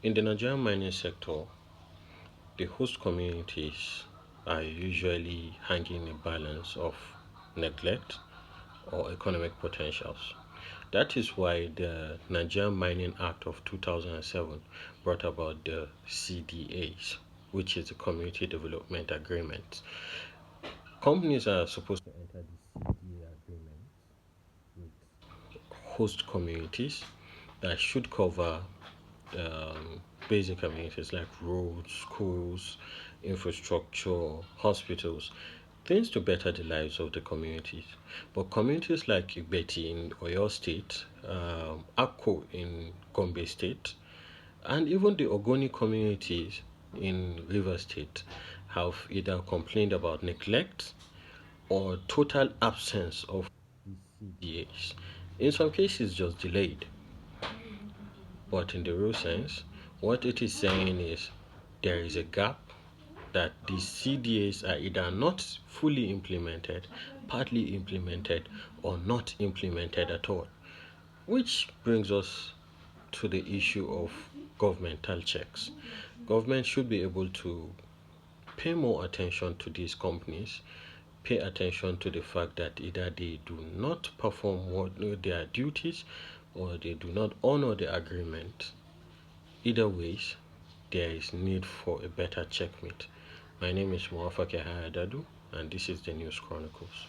In the Nigerian mining sector, the host communities are usually hanging a balance of neglect or economic potentials. That is why the Nigerian Mining Act of 2007 brought about the CDAs, which is the Community Development Agreement. Companies are supposed to enter the CDA agreement with host communities that should cover basic amenities like roads, schools, infrastructure, hospitals, things to better the lives of the communities. But communities like Ibeti in Oyo State, Akko in Gombe State, and even the Ogoni communities in River State have either complained about neglect or total absence of CDAs. In some cases, just delayed. But in the real sense, what it is saying is there is a gap that the CDAs are either not fully implemented, partly implemented, or not implemented at all. Which brings us to the issue of governmental checks. Government should be able to pay more attention to these companies, pay attention to the fact that either they do not perform their duties or they do not honor the agreement. Either ways, there is need for a better checkmate. My name is Muafake Hayadadu, and this is the News Chronicles.